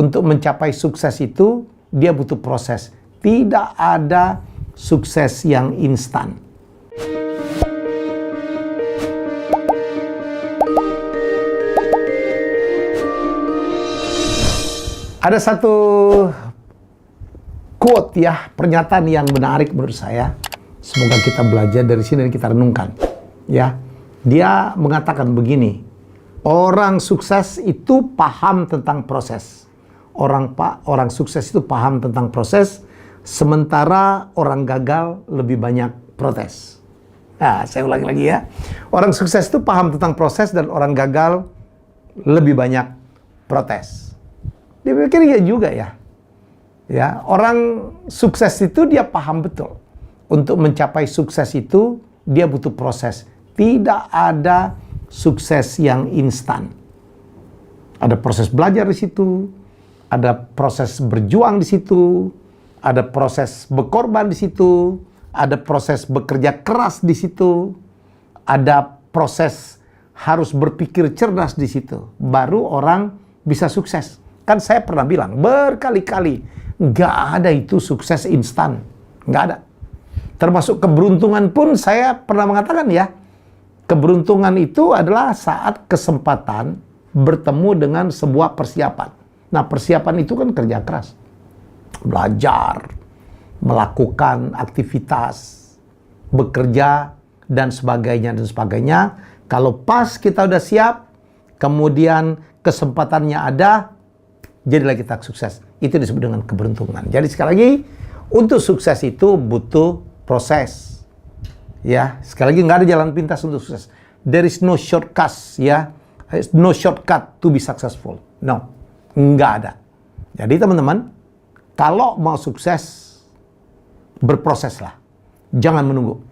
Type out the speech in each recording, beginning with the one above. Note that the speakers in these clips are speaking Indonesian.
Untuk mencapai sukses itu, dia butuh proses. Tidak ada sukses yang instan. Ada satu quote ya, pernyataan yang menarik menurut saya. Semoga kita belajar dari sini dan kita renungkan. Ya, dia mengatakan begini, orang sukses itu paham tentang proses. Orang sukses itu paham tentang proses, sementara orang gagal lebih banyak protes. Nah, saya ulangi lagi ya. Orang sukses itu paham tentang proses dan orang gagal lebih banyak protes. Dia pikir ya juga ya. Ya, orang sukses itu dia paham betul. Untuk mencapai sukses itu dia butuh proses. Tidak ada sukses yang instan. Ada proses belajar di situ, ada proses berjuang di situ, ada proses berkorban di situ, ada proses bekerja keras di situ, ada proses harus berpikir cerdas di situ. Baru orang bisa sukses. Kan saya pernah bilang berkali-kali, nggak ada itu sukses instan. Nggak ada. Termasuk keberuntungan pun saya pernah mengatakan ya, keberuntungan itu adalah saat kesempatan bertemu dengan sebuah persiapan. Nah, persiapan itu kan kerja keras. Belajar, melakukan aktivitas, bekerja, dan sebagainya, dan sebagainya. Kalau pas kita udah siap, kemudian kesempatannya ada, jadilah kita sukses. Itu disebut dengan keberuntungan. Jadi sekali lagi, untuk sukses itu butuh proses. Ya, sekali lagi nggak ada jalan pintas untuk sukses. There is no shortcut, ya. No shortcut to be successful. No. Nggak ada. Jadi teman-teman, kalau mau sukses, berproseslah. Jangan menunggu.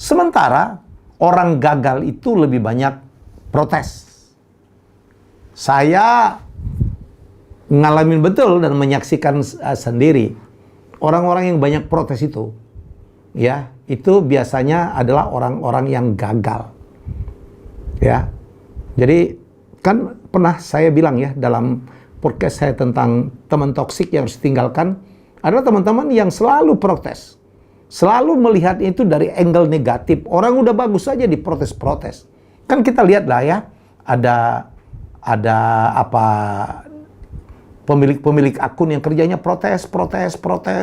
Sementara orang gagal itu lebih banyak protes. Saya ngalamin betul dan menyaksikan sendiri. Orang-orang yang banyak protes itu, ya, itu biasanya adalah orang-orang yang gagal. Ya. Jadi kan pernah saya bilang ya dalam podcast saya tentang teman toksik yang harus ditinggalkan, adalah teman-teman yang selalu protes. Selalu melihat itu dari angle negatif. Orang udah bagus saja diprotes-protes. Kan kita lihat lah ya, ada apa, pemilik akun yang kerjanya protes,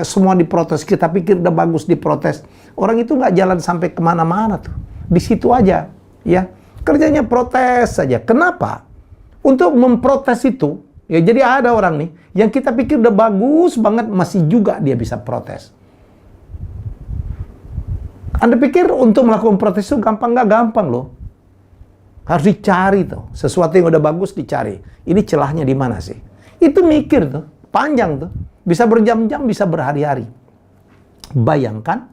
semua diprotes. Kita pikir udah bagus diprotes. Orang itu nggak jalan sampai kemana-mana tuh. Di situ aja, ya. Kerjanya protes saja. Kenapa? Untuk memprotes itu, ya jadi ada orang nih, yang kita pikir udah bagus banget, masih juga dia bisa protes. Anda pikir untuk melakukan protes itu gampang? Nggak gampang loh. Harus dicari tuh. Sesuatu yang udah bagus dicari. Ini celahnya di mana sih? Itu mikir tuh, panjang tuh. Bisa berjam-jam, bisa berhari-hari. Bayangkan,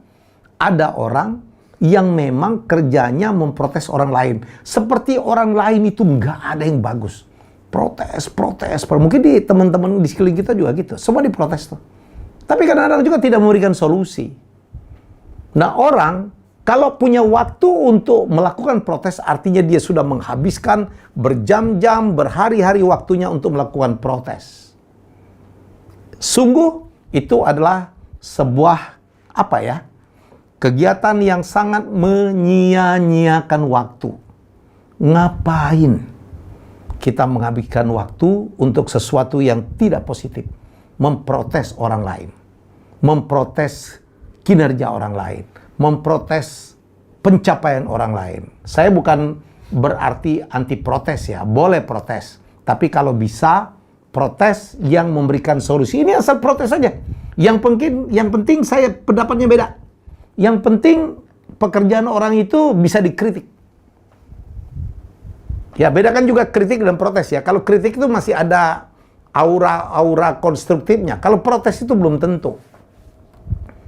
ada orang yang memang kerjanya memprotes orang lain. Seperti orang lain itu nggak ada yang bagus. Protes. Mungkin di teman-teman di sekeliling kita juga gitu. Semua diprotes tuh. Tapi kadang-kadang juga tidak memberikan solusi. Nah, orang kalau punya waktu untuk melakukan protes, artinya dia sudah menghabiskan berjam-jam, berhari-hari waktunya untuk melakukan protes. Sungguh itu adalah sebuah apa ya? Kegiatan yang sangat menyia-nyiakan waktu. Ngapain kita menghabiskan waktu untuk sesuatu yang tidak positif? Memprotes orang lain. Memprotes kinerja orang lain. Memprotes pencapaian orang lain. Saya bukan berarti anti protes ya. Boleh protes. Tapi kalau bisa, protes yang memberikan solusi. Ini asal protes saja. Yang penting saya pendapatnya beda. Yang penting pekerjaan orang itu bisa dikritik. Ya, bedakan juga kritik dan protes ya. Kalau kritik itu masih ada aura konstruktifnya. Kalau protes itu belum tentu.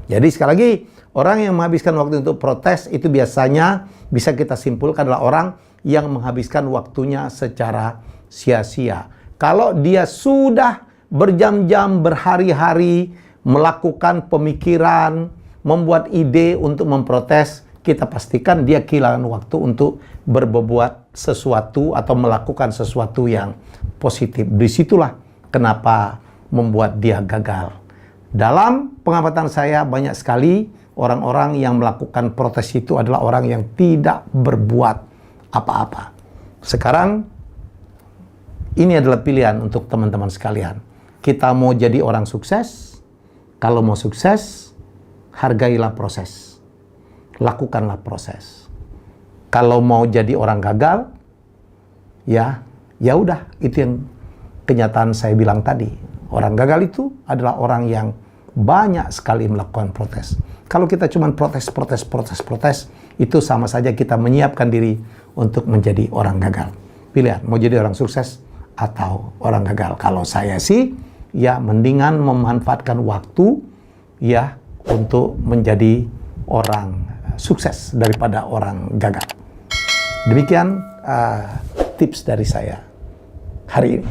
Jadi sekali lagi, orang yang menghabiskan waktu untuk protes itu biasanya bisa kita simpulkan adalah orang yang menghabiskan waktunya secara sia-sia. Kalau dia sudah berjam-jam, berhari-hari melakukan pemikiran, membuat ide untuk memprotes, kita pastikan dia kehilangan waktu untuk berbuat sesuatu atau melakukan sesuatu yang positif. Disitulah kenapa membuat dia gagal. Dalam pengamatan saya, banyak sekali orang-orang yang melakukan protes itu adalah orang yang tidak berbuat apa-apa. Sekarang, ini adalah pilihan untuk teman-teman sekalian. Kita mau jadi orang sukses, kalau mau sukses, hargailah proses. Lakukanlah proses. Kalau mau jadi orang gagal, ya udah, itu yang kenyataan saya bilang tadi. Orang gagal itu adalah orang yang banyak sekali melakukan protes. Kalau kita cuma protes, itu sama saja kita menyiapkan diri untuk menjadi orang gagal. Pilihan, mau jadi orang sukses atau orang gagal. Kalau saya sih, ya mendingan memanfaatkan waktu ya untuk menjadi orang sukses daripada orang gagal. Demikian tips dari saya hari ini.